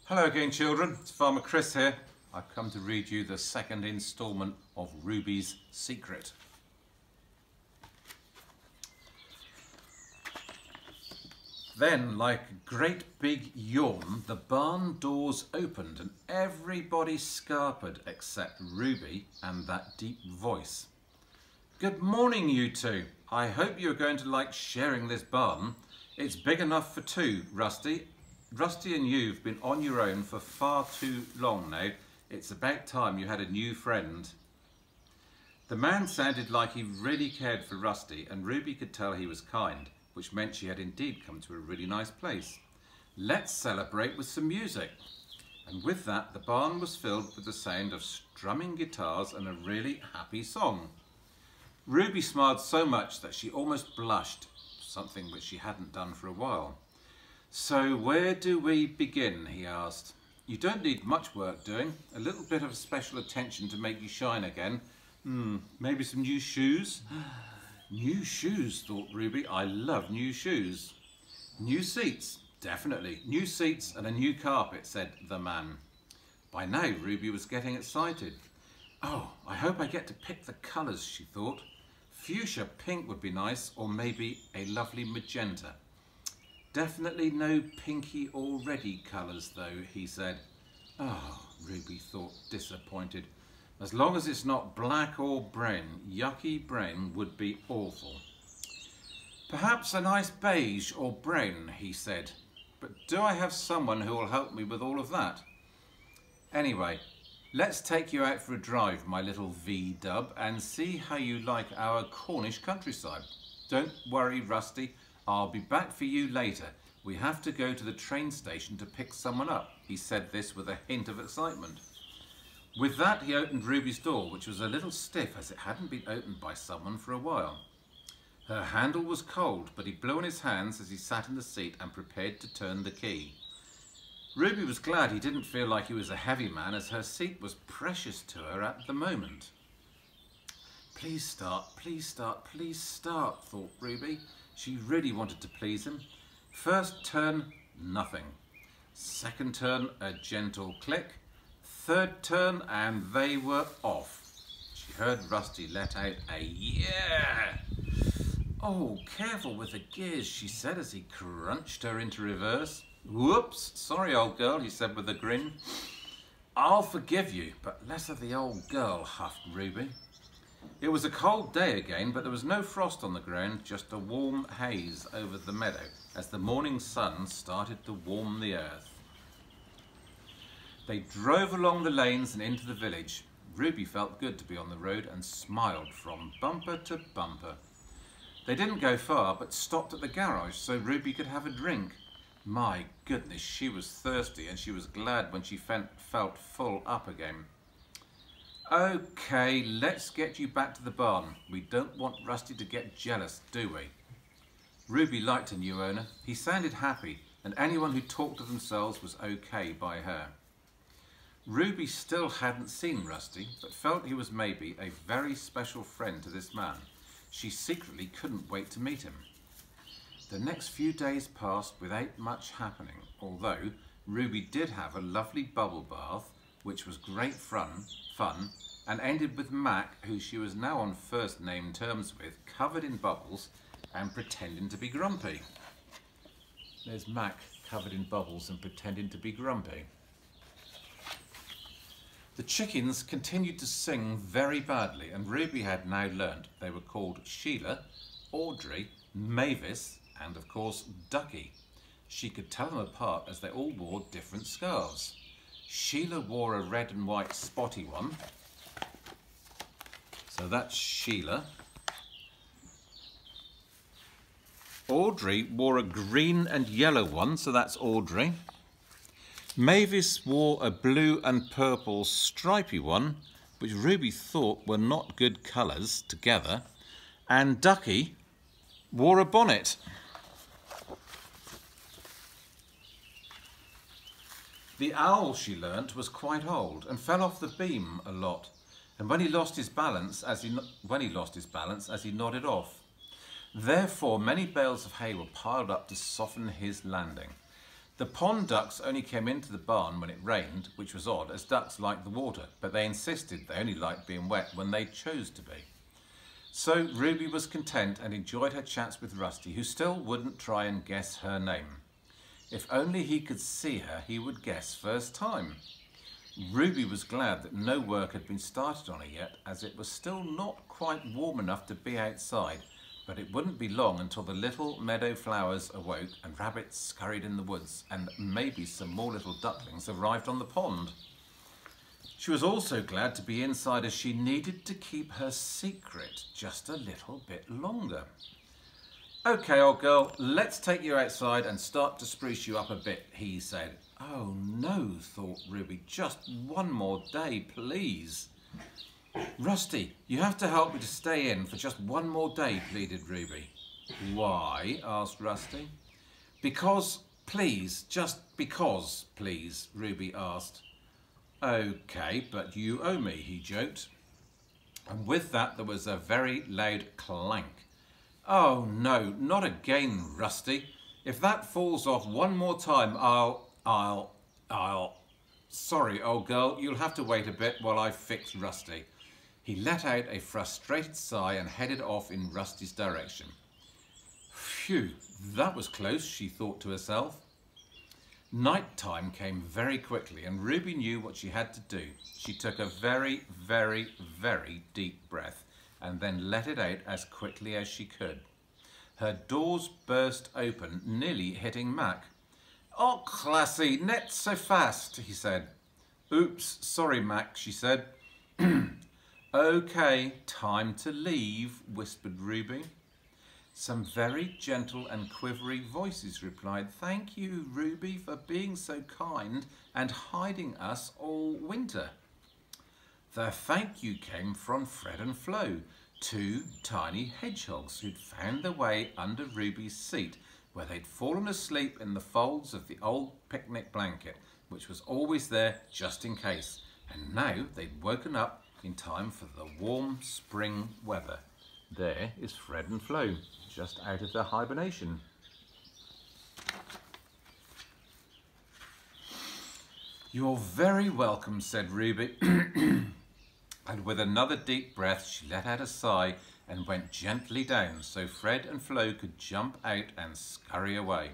Hello again, children. It's Farmer Chris here. I've come to read you the second instalment of Ruby's Secret. Then, like a great big yawn, the barn doors opened and everybody scarpered except Ruby and that deep voice. Good morning, you two. I hope you're going to like sharing this barn. It's big enough for two, Rusty. Rusty and you've been on your own for far too long now. It's about time you had a new friend. The man sounded like he really cared for Rusty, and Ruby could tell he was kind, which meant she had indeed come to a really nice place. Let's celebrate with some music. And with that, the barn was filled with the sound of strumming guitars and a really happy song. Ruby smiled so much that she almost blushed, something which she hadn't done for a while. So where do we begin? He asked. You don't need much work doing. A little bit of special attention to make you shine again. Maybe some new shoes? New shoes, thought Ruby. I love new shoes. New seats, definitely. New seats and a new carpet, said the man. By now, Ruby was getting excited. Oh, I hope I get to pick the colours, she thought. Fuchsia pink would be nice, or maybe a lovely magenta. Definitely no pinky or reddy colours though, he said. Oh, Ruby thought, disappointed. As long as it's not black or brown, yucky brown would be awful. Perhaps a nice beige or brown, he said. But do I have someone who will help me with all of that? Anyway, let's take you out for a drive, my little V-dub, and see how you like our Cornish countryside. Don't worry, Rusty. I'll be back for you later. We have to go to the train station to pick someone up. He said this with a hint of excitement. With that, he opened Ruby's door, which was a little stiff as it hadn't been opened by someone for a while. Her handle was cold, but he blew on his hands as he sat in the seat and prepared to turn the key. Ruby was glad he didn't feel like he was a heavy man, as her seat was precious to her at the moment. Please start, please start, please start, thought Ruby. She really wanted to please him. First turn, nothing. Second turn, a gentle click. Third turn, and they were off. She heard Rusty let out a yeah. Oh, careful with the gears, she said as he crunched her into reverse. Whoops, sorry old girl, he said with a grin. I'll forgive you, but less of the old girl, huffed Ruby. It was a cold day again, but there was no frost on the ground, just a warm haze over the meadow as the morning sun started to warm the earth. They drove along the lanes and into the village. Ruby felt good to be on the road and smiled from bumper to bumper. They didn't go far, but stopped at the garage so Ruby could have a drink. My goodness, she was thirsty, and she was glad when she felt full up again. Okay, let's get you back to the barn. We don't want Rusty to get jealous, do we? Ruby liked her new owner. He sounded happy, and anyone who talked to themselves was okay by her. Ruby still hadn't seen Rusty, but felt he was maybe a very special friend to this man. She secretly couldn't wait to meet him. The next few days passed without much happening, although Ruby did have a lovely bubble bath, which was great fun, and ended with Mac, who she was now on first name terms with, covered in bubbles and pretending to be grumpy. There's Mac covered in bubbles and pretending to be grumpy. The chickens continued to sing very badly, and Ruby had now learnt they were called Sheila, Audrey, Mavis, and of course Ducky. She could tell them apart as they all wore different scarves. Sheila wore a red and white spotty one, so that's Sheila. Audrey wore a green and yellow one, so that's Audrey. Mavis wore a blue and purple stripy one, which Ruby thought were not good colours together, and Ducky wore a bonnet. The owl, she learnt, was quite old and fell off the beam a lot, and when he lost his balance as he nodded off. Therefore, many bales of hay were piled up to soften his landing. The pond ducks only came into the barn when it rained, which was odd, as ducks like the water, but they insisted they only liked being wet when they chose to be. So Ruby was content and enjoyed her chats with Rusty, who still wouldn't try and guess her name. If only he could see her, he would guess first time. Ruby was glad that no work had been started on her yet, as it was still not quite warm enough to be outside, but it wouldn't be long until the little meadow flowers awoke and rabbits scurried in the woods and maybe some more little ducklings arrived on the pond. She was also glad to be inside, as she needed to keep her secret just a little bit longer. "Okay, old girl, let's take you outside and start to spruce you up a bit," he said. "Oh no," thought Ruby, "just one more day, please." "Rusty, you have to help me to stay in for just one more day," pleaded Ruby. "Why?" asked Rusty. "Because, please, just because, please," Ruby asked. "Okay, but you owe me," he joked. And with that there was a very loud clank. "Oh no, not again, Rusty. If that falls off one more time, Sorry, old girl, you'll have to wait a bit while I fix Rusty." He let out a frustrated sigh and headed off in Rusty's direction. "Phew, that was close," she thought to herself. Night time came very quickly and Ruby knew what she had to do. She took a very, very, very deep breath and then let it out as quickly as she could. Her doors burst open, nearly hitting Mac. "Oh, classy, not so fast," he said. "Oops, sorry, Mac," she said. "Okay, time to leave," whispered Ruby. Some very gentle and quivery voices replied, "Thank you, Ruby, for being so kind and hiding us all winter." The thank you came from Fred and Flo, two tiny hedgehogs who'd found their way under Ruby's seat, where they'd fallen asleep in the folds of the old picnic blanket, which was always there just in case, and now they'd woken up in time for the warm spring weather. There is Fred and Flo, just out of their hibernation. "You're very welcome," said Ruby. And with another deep breath, she let out a sigh and went gently down so Fred and Flo could jump out and scurry away.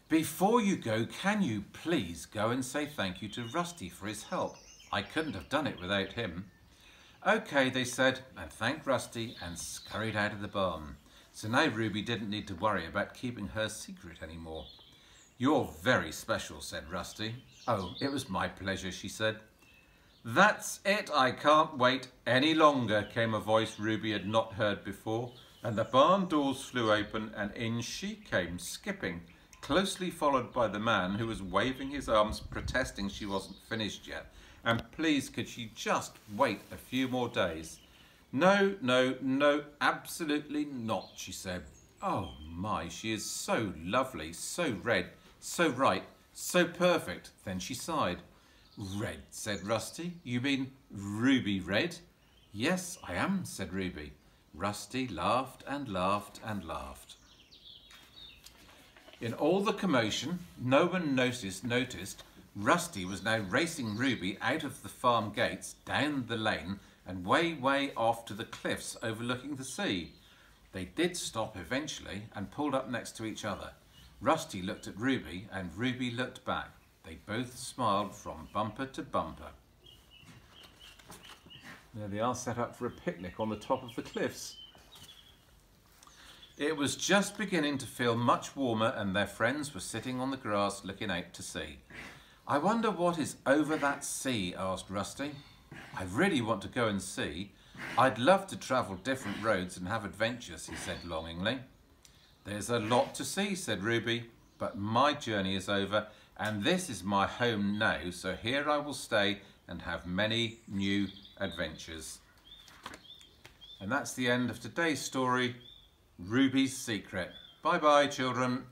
"Before you go, can you please go and say thank you to Rusty for his help? I couldn't have done it without him." "Okay," they said, and thanked Rusty and scurried out of the barn. So now Ruby didn't need to worry about keeping her secret anymore. "You're very special," said Rusty. "Oh, it was my pleasure," she said. "That's it, I can't wait any longer," came a voice Ruby had not heard before, and the barn doors flew open and in she came, skipping, closely followed by the man who was waving his arms protesting she wasn't finished yet, and please could she just wait a few more days. "No, no, no, absolutely not," she said. "Oh my, she is so lovely, so red, so right, so perfect." Then she sighed. "Red," said Rusty. "You mean Ruby Red?" "Yes, I am," said Ruby. Rusty laughed and laughed and laughed. In all the commotion, no one noticed Rusty was now racing Ruby out of the farm gates, down the lane, and way off to the cliffs overlooking the sea. They did stop eventually and pulled up next to each other. Rusty looked at Ruby and Ruby looked back. They both smiled from bumper to bumper. There they are, set up for a picnic on the top of the cliffs. It was just beginning to feel much warmer and their friends were sitting on the grass looking out to sea. "I wonder what is over that sea?" asked Rusty. "I really want to go and see. I'd love to travel different roads and have adventures," he said longingly. "There's a lot to see," said Ruby, "but my journey is over and this is my home now, so here I will stay and have many new adventures." And that's the end of today's story, Ruby's Secret. Bye bye, children.